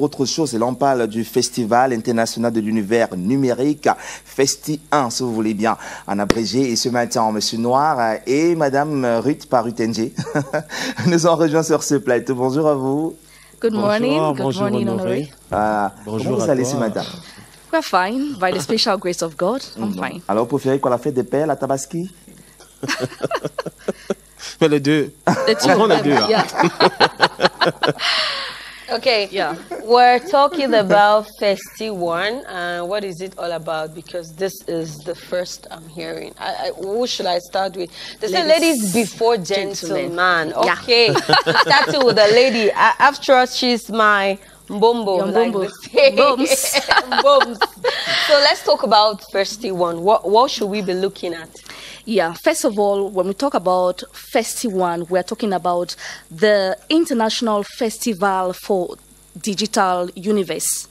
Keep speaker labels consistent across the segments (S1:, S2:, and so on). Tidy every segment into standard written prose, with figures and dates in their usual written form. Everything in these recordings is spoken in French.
S1: autre chose. Et là, on parle du Festival international de l'univers numérique, Festi 1, si vous voulez bien, en abrégé. Et ce matin, Monsieur Noir et Madame Ruth Parutenge nous ont rejoints sur ce plateau. Bonjour à vous.
S2: Good morning.
S1: Bonjour,
S2: Good morning, Honoré.
S1: Bonjour. Comment vous allez ce matin?
S2: We're fine, by the special grace of God. I'm fine.
S1: Alors, vous préférez quoi, la fête des pères, la tabaski?
S3: Mais les deux.
S2: The two.
S3: On prend les deux. Hein.
S2: Yeah.
S4: Okay,
S2: Yeah.
S4: we're talking about Festi 1, and what is it all about? Because this is the first I'm hearing. Who should I start with? They say ladies before gentlemen. Okay, starting with the lady. After all, she's my mbombo.
S2: Your
S4: like
S2: mbombo.
S4: they say.
S2: Bombs.
S4: Bombs. So let's talk about Festi 1. What should we be looking at?
S2: Yeah, first of all, when we talk about Festi 1, we're talking about the International Festival for Digital Universe.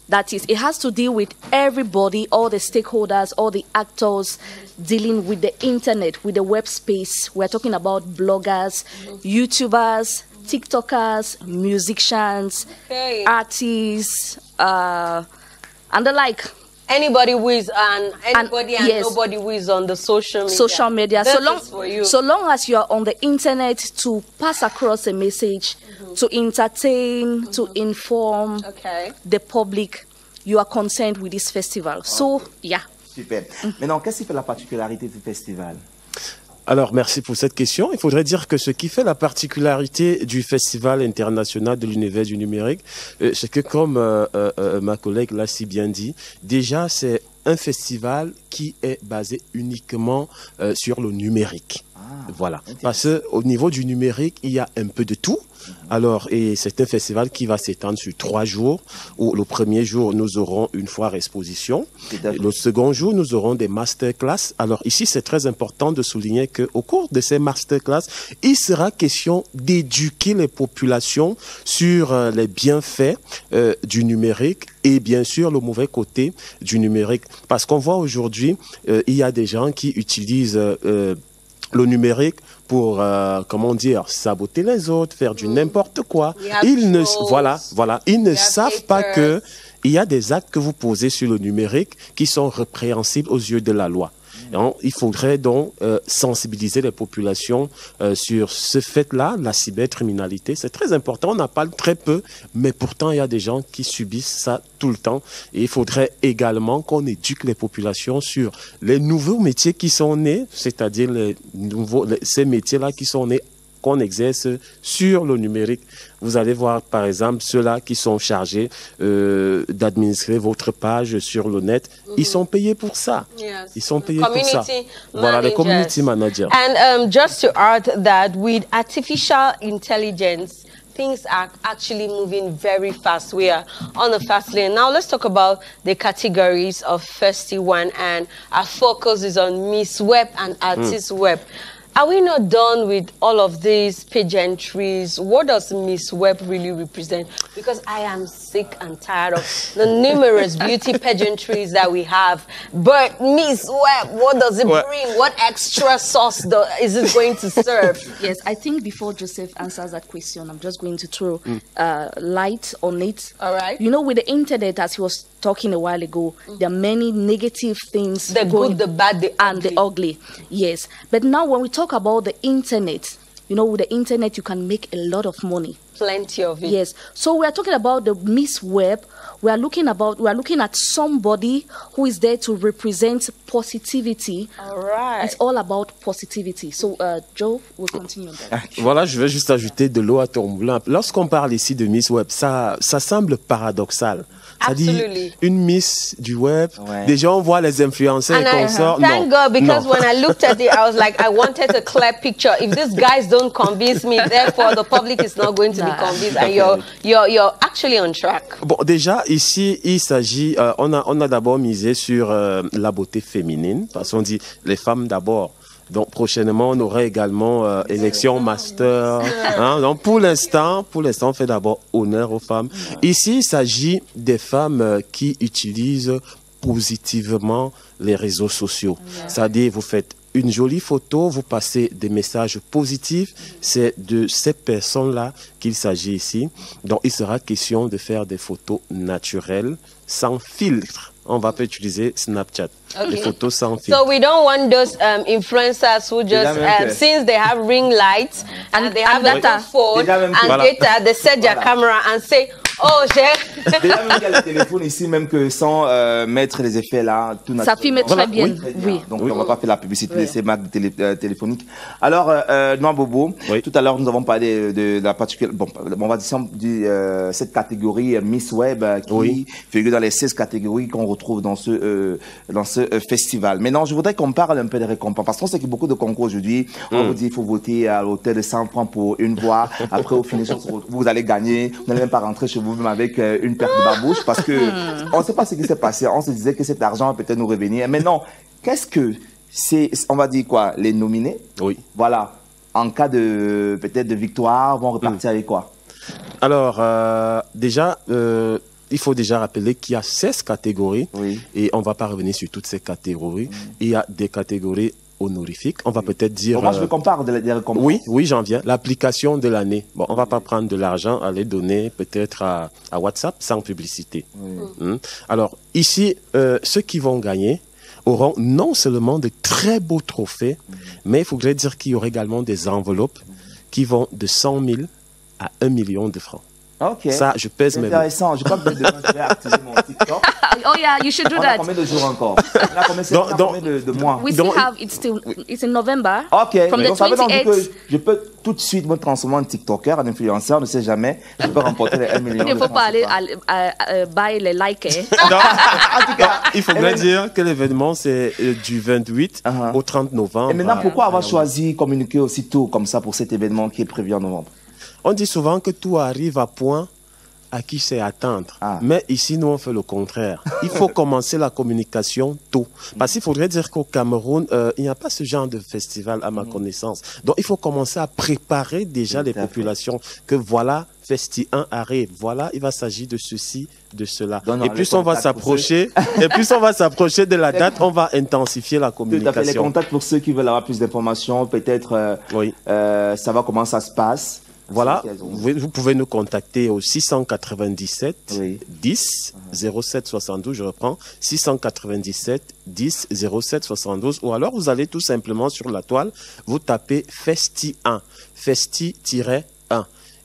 S2: That is, it has to deal with everybody, all the stakeholders, all the actors dealing with the internet, with the web space. We're talking about bloggers, YouTubers, TikTokers, musicians, artists, and the like.
S4: Anybody who is and
S2: yes,
S4: nobody who is on the social media.
S2: Social media.
S4: This
S2: So
S4: is for you.
S2: long as you are on the internet to pass across a message, to entertain, to inform the public, you are concerned with this festival. So, yeah.
S1: Super. Maintenant, qu'est-ce qui fait la particularité du festival?
S3: Alors, merci pour cette question. Il faudrait dire que ce qui fait la particularité du Festival international de l'univers du numérique, c'est que comme ma collègue l'a si bien dit, déjà c'est un festival qui est basé uniquement sur le numérique. Voilà. Parce qu'au niveau du numérique, il y a un peu de tout. Alors, et c'est un festival qui va s'étendre sur 3 jours, où le premier jour, nous aurons une foire exposition. Le second jour, nous aurons des masterclass. Alors ici, c'est très important de souligner qu'au cours de ces masterclass, il sera question d'éduquer les populations sur les bienfaits du numérique et bien sûr le mauvais côté du numérique. Parce qu'on voit aujourd'hui, il y a des gens qui utilisent le numérique pour, comment dire, saboter les autres, faire du n'importe quoi. Ils ne, ils ne savent pas que il y a des actes que vous posez sur le numérique qui sont répréhensibles aux yeux de la loi. Donc, il faudrait donc sensibiliser les populations sur ce fait-là, la cybercriminalité. C'est très important, on en parle très peu, mais pourtant il y a des gens qui subissent ça tout le temps. Et il faudrait également qu'on éduque les populations sur les nouveaux métiers qui sont nés, c'est-à-dire ces métiers-là qui sont nés, qu'on exerce sur le numérique. Vous allez voir par exemple ceux-là qui sont chargés d'administrer votre page sur le net. Ils sont payés pour ça.
S4: Yes.
S3: Ils sont payés pour ça. Voilà, les community managers.
S4: And just to add that with artificial intelligence, things are actually moving very fast. We are on a fast lane. Now let's talk about the categories of Festi 1, and our focus is on Miss Web and Artist Web. Are we not done with all of these pageantries? What does Miss Web really represent? Because I am sick and tired of the numerous beauty pageantries that we have. But Miss Web, what does it bring? What extra sauce is it going to serve?
S2: Yes, I think before Joseph answers that question, I'm just going to throw light on it.
S4: All right.
S2: You know, with the internet, as he was talking a while ago, there are many negative things.
S4: The good, the bad, the
S2: and the ugly. Yes. But now when we talk about the internet, you know, with the internet, you can make a lot of money.
S4: Plenty of it.
S2: Yes. So we are talking about the Miss Web. We are looking at somebody who is there to represent positivity.
S4: All right.
S2: It's all about positivity. So, Joe, we'll continue on that.
S3: Voilà, je vais juste ajouter de l'eau à ton moulin. Lorsqu'on parle ici de Miss Web, ça semble paradoxal. C'est-à-dire une Miss du web. Déjà, on voit les influenceurs et consorts.
S4: Thank God, because when I looked at it, I was like, I wanted a clear picture. If these guys don't convince me, therefore the public is not going to be convinced. And you're actually on track.
S3: Bon, déjà, ici, il s'agit, on a d'abord misé sur la beauté féminine, parce qu'on dit les femmes d'abord. Donc prochainement, on aura également élection master. Hein? Donc pour l'instant, on fait d'abord honneur aux femmes. Ici, il s'agit des femmes qui utilisent positivement les réseaux sociaux. C'est-à-dire, vous faites une jolie photo, vous passez des messages positifs. C'est de ces personnes-là qu'il s'agit ici. Donc, il sera question de faire des photos naturelles, sans filtre. On va pas utiliser Snapchat.
S4: Okay.
S3: Des photos sans filtre.
S4: So we don't want those influencers who just, since they have ring lights and they have a good phone and data, they set their camera and say, oh, j'ai...
S1: Déjà même qu'il y a le téléphone ici, même que sans mettre les effets là, tout naturel.
S2: Ça filme très bien. Oui.
S1: Donc on ne va pas faire la publicité de ces marques téléphoniques. Alors, Noa Bobo, tout à l'heure nous avons parlé de la particulière, bon, on va dire cette catégorie Miss Web qui figure dans les 16 catégories qu'on retrouve dans ce festival. Maintenant, je voudrais qu'on parle un peu des récompenses, parce qu'on sait qu'il y a beaucoup de concours aujourd'hui. On vous dit il faut voter à l'hôtel de 100 francs pour une voix. Après, au final, vous allez gagner. Vous n'allez même pas rentrer chez vous-même avec une perte de babouche, parce que on ne sait pas ce qui s'est passé. On se disait que cet argent va peut-être nous revenir. Mais non, qu'est-ce que c'est, on va dire quoi, les nominés? Oui. Voilà. En cas de peut-être de victoire, vont repartir avec quoi?
S3: Alors, déjà, il faut déjà rappeler qu'il y a 16 catégories et on ne va pas revenir sur toutes ces catégories. Il y a des catégories honorifiques. On va peut-être dire...
S1: Moi, je veux qu'on parle des récompenses.
S3: Oui, j'en viens. L'application de l'année. Bon, on ne va pas prendre de l'argent à les donner peut-être à WhatsApp sans publicité. Alors, ici, ceux qui vont gagner auront non seulement de très beaux trophées, mais il faudrait dire qu'il y aura également des enveloppes qui vont de 100 000 à 1 million de francs.
S1: Ok.
S3: Ça, je pèse mes mots.
S1: Intéressant. Je crois que demain, je vais activer mon TikTok.
S2: Oh yeah, you should do
S1: on
S2: that.
S1: A combien de jours encore? On a combien de mois?
S2: We still have, it's in November.
S1: Ok.
S2: From the
S1: Donc, ça veut dire
S2: 28th.
S1: que je peux tout de suite me transformer en TikToker, en influenceur, on ne sait jamais. Je peux remporter les 1 million.
S2: Il ne faut pas aller buy les likes.
S3: Non. En tout cas, il faudrait dire que l'événement, c'est du 28 au 30 novembre.
S1: Et maintenant, pourquoi avoir choisi communiquer aussitôt comme ça pour cet événement qui est prévu en novembre?
S3: On dit souvent que tout arrive à point à qui c'est attendre. Mais ici, nous, on fait le contraire. Il faut commencer la communication tôt. Parce qu'il faudrait dire qu'au Cameroun, il n'y a pas ce genre de festival à ma connaissance. Donc, il faut commencer à préparer déjà les populations que voilà, Festi 1 arrive. Voilà, il va s'agir de ceci, de cela. Et plus on va s'approcher, de la date, on va intensifier la communication.
S1: Tout à fait. Les contacts pour ceux qui veulent avoir plus d'informations, peut-être savoir comment ça se passe.
S3: Voilà, vous pouvez nous contacter au 697 10 07 72, je reprends, 697 10 07 72, ou alors vous allez tout simplement sur la toile, vous tapez Festi 1, Festi-1,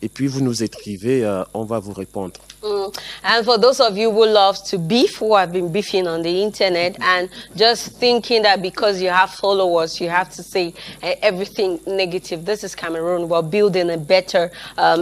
S3: et puis vous nous écrivez, on va vous répondre.
S4: And for those of you who love to beef, who have been beefing on the internet and just thinking that because you have followers, you have to say everything negative. This is Cameroon. We're building a better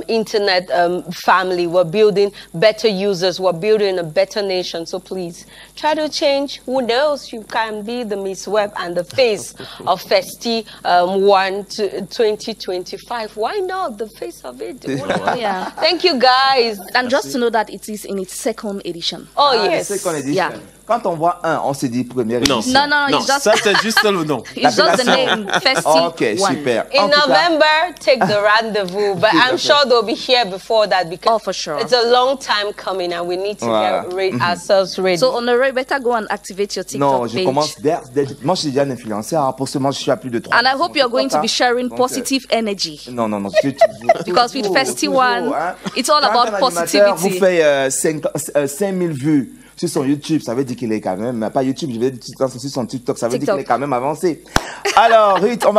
S4: internet family. We're building better users. We're building a better nation. So please try to change. Who knows? You can be the Miss Web and the face of Festi 1 2025. Why not the face of it?
S2: Yeah.
S4: Thank you, guys.
S2: And just to know that it is in its second edition.
S4: Oh, yes.
S1: Second edition.
S2: Yeah.
S1: Quand on voit un, on se dit première édition.
S2: Non,
S3: ça c'est juste le nom.
S2: It's just the name, Festi
S1: Ok,
S2: 1.
S1: super.
S4: In November, take the rendezvous, but I'm sure they'll be here before that because
S2: for sure.
S4: it's a long time coming and we need to get ourselves ready.
S2: So, Honoré, better go and activate your TikTok
S1: Non,
S2: page.
S1: je commence moi je suis déjà un influenceur, pour ce moment je suis à plus de 3.
S2: And I hope you're going to be sharing positive energy.
S1: Non, je suis toujours.
S2: Because with Festi 1, it's all about positivity.
S1: Vous faites 5000 vues sur son YouTube, ça veut dire qu'il est quand même, pas YouTube, je vais dire sur son TikTok, ça veut dire qu'il est quand même avancé. Alors, Ruth, on va